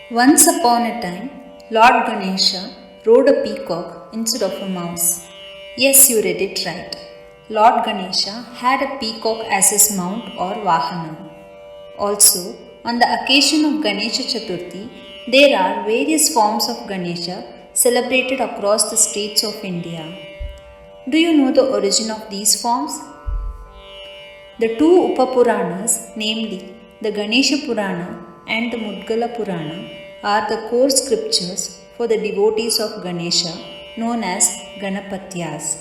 Once upon a time, Lord Ganesha rode a peacock instead of a mouse. Yes, you read it right. Lord Ganesha had a peacock as his mount or vahana. Also, on the occasion of Ganesha Chaturthi, there are various forms of Ganesha celebrated across the states of India. Do you know the origin of these forms? The two upapurāṇas, namely the Ganesha Purana and the Mudgala Purana, are the core scriptures for the devotees of Ganesha, known as Ganapatyas.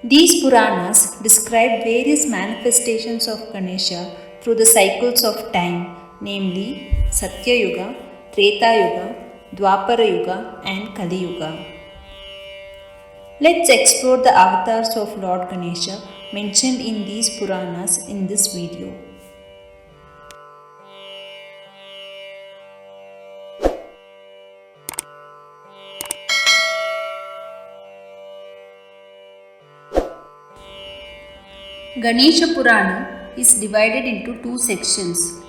These Puranas describe various manifestations of Ganesha through the cycles of time, namely Satya Yuga, Treta Yuga, Dwapara Yuga, and Kali Yuga. Let's explore the avatars of Lord Ganesha mentioned in these Puranas in this video. Ganesha Purana is divided into two sections,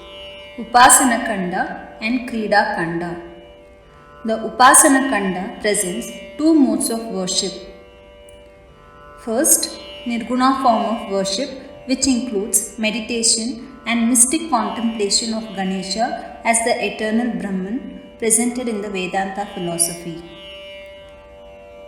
Upasana Kanda and Krida Kanda. The Upasana Kanda presents two modes of worship. First, Nirguna form of worship, which includes meditation and mystic contemplation of Ganesha as the eternal Brahman presented in the Vedanta philosophy.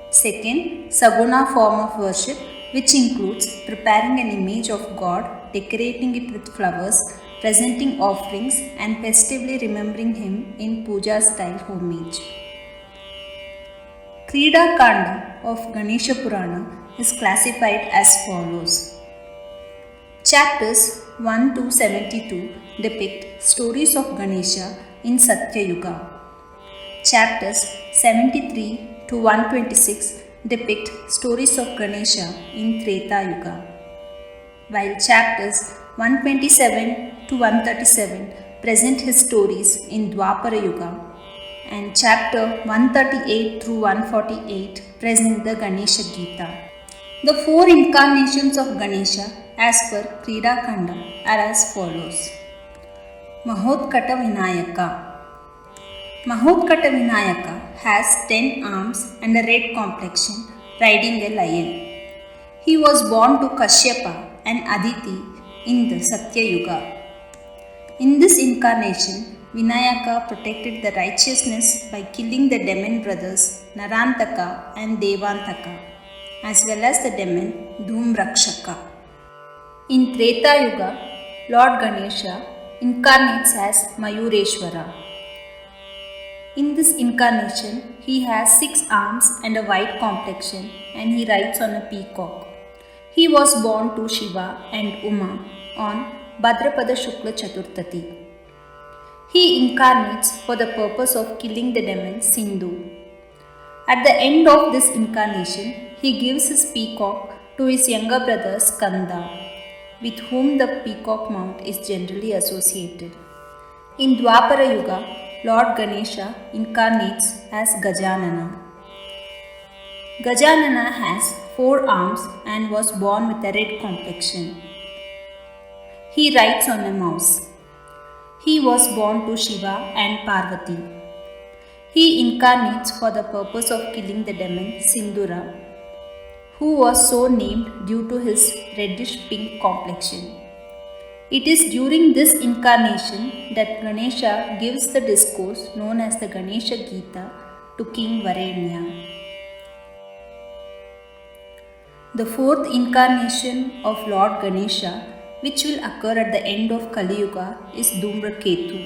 Second, Saguna form of worship, which includes preparing an image of God, decorating it with flowers, presenting offerings, and festively remembering him in puja style homage. Krida Kanda of Ganesha Purana is classified as follows. Chapters 1 to 72 depict stories of Ganesha in Satya Yuga. Chapters 73 to 126 depict stories of Ganesha in Treta Yuga, while chapters 127 to 137 present his stories in Dwapara Yuga, and chapter 138 through 148 present the Ganesha Gita. The four incarnations of Ganesha as per Krida Kanda are as follows. Mahotkata Vinayaka. Mahotkata Vinayaka has 10 arms and a red complexion, riding a lion. He was born to Kashyapa and Aditi in the Satya Yuga. In this incarnation, Vinayaka protected the righteousness by killing the demon brothers Narantaka and Devantaka, as well as the demon Dhumra. In Treta Yuga, Lord Ganesha incarnates as Mayureshwara. In this incarnation, he has 6 arms and a white complexion, and he rides on a peacock. He was born to Shiva and Uma on Bhadrapada Shukla Chaturthati. He incarnates for the purpose of killing the demon Sindhu. At the end of this incarnation, he gives his peacock to his younger brother Skanda, with whom the peacock mount is generally associated. In Dwapara Yuga, Lord Ganesha incarnates as Gajanana. Gajanana has 4 arms and was born with a red complexion. He rides on a mouse. He was born to Shiva and Parvati. He incarnates for the purpose of killing the demon Sindura, who was so named due to his reddish-pink complexion. It is during this incarnation that Ganesha gives the discourse known as the Ganesha Gita to King Varenya. The fourth incarnation of Lord Ganesha, which will occur at the end of Kali Yuga, is Dhumra Ketu.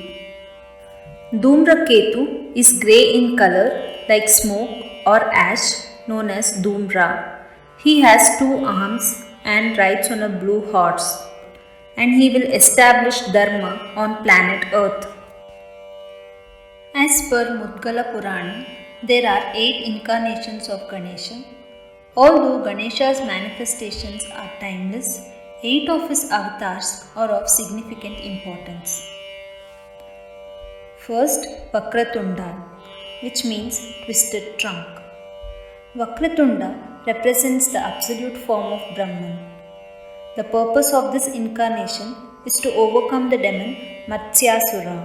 Dhumra Ketu is grey in color like smoke or ash, known as Dhumra. He has 2 arms and rides on a blue horse, and he will establish Dharma on planet Earth. As per Mudgala Purana, there are 8 incarnations of Ganesha. Although Ganesha's manifestations are timeless, 8 of his avatars are of significant importance. First, Vakratunda, which means twisted trunk. Vakratunda represents the absolute form of Brahman. The purpose of this incarnation is to overcome the demon Matsyasura.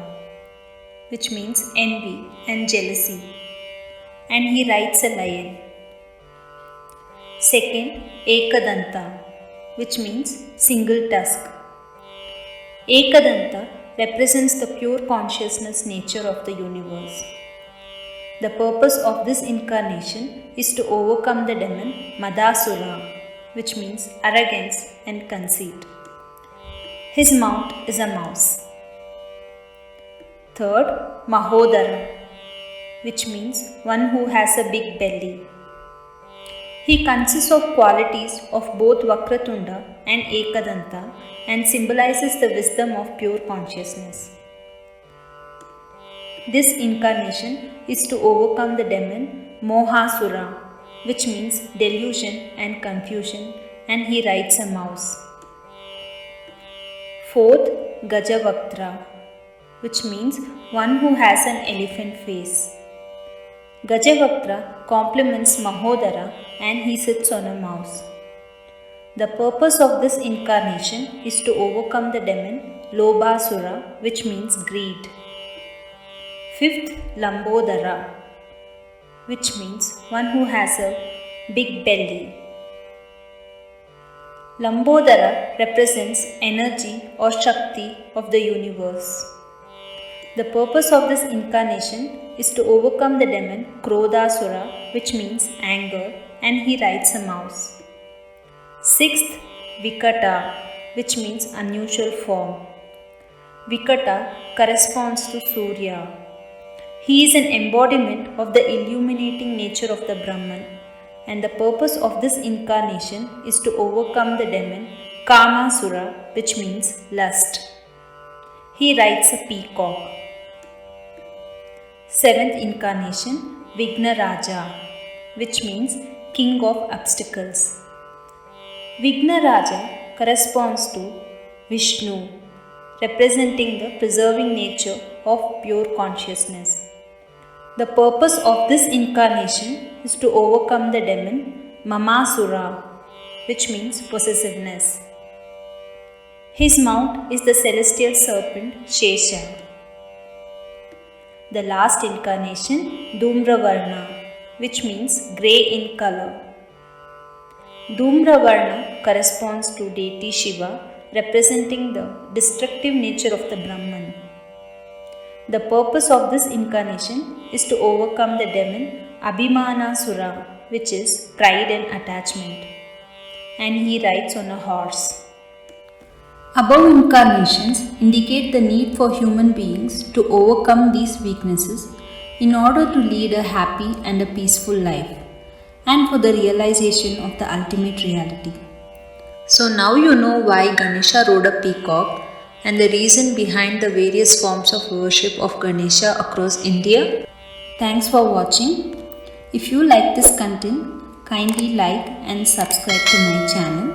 which means envy and jealousy, and he rides a lion. Second, Ekadanta, which means single tusk. Ekadanta represents the pure consciousness nature of the universe. The purpose of this incarnation is to overcome the demon Madasura, which means arrogance and conceit. His mount is a mouse. Third, Mahodara, which means one who has a big belly. He consists of qualities of both Vakratunda and Ekadanta and symbolizes the wisdom of pure consciousness. This incarnation is to overcome the demon Mohasura, which means delusion and confusion, and he rides a mouse. Fourth, Gajavaktra, which means one who has an elephant face. Gajavaktra complements Mahodara and he sits on a mouse. The purpose of this incarnation is to overcome the demon Lobhasura, which means greed. Fifth, Lambodara, which means one who has a big belly. Lambodara represents energy or Shakti of the universe. The purpose of this incarnation is to overcome the demon Krodhasura, which means anger, and he rides a mouse. Sixth, Vikata, which means unusual form. Vikata corresponds to Surya. He is an embodiment of the illuminating nature of the Brahman, and the purpose of this incarnation is to overcome the demon Kamasura, which means lust. He rides a peacock. Seventh incarnation, Vignaraja, which means king of obstacles. Vignaraja corresponds to Vishnu, representing the preserving nature of pure consciousness. The purpose of this incarnation is to overcome the demon Mamasura, which means possessiveness. His mount is the celestial serpent Shesha. The last incarnation, Dhumra, which means grey in color. Dhumra corresponds to deity Shiva, representing the destructive nature of the Brahman. The purpose of this incarnation is to overcome the demon Abhimanasura, which is pride and attachment, and he rides on a horse. Above incarnations indicate the need for human beings to overcome these weaknesses in order to lead a happy and a peaceful life, and for the realization of the ultimate reality. So now you know why Ganesha rode a peacock and the reason behind the various forms of worship of Ganesha across India. Thanks for watching. If you like this content, kindly like and subscribe to my channel.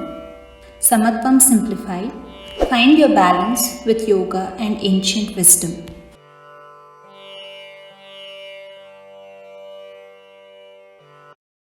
Samatvam Simplified. Find your balance with yoga and ancient wisdom.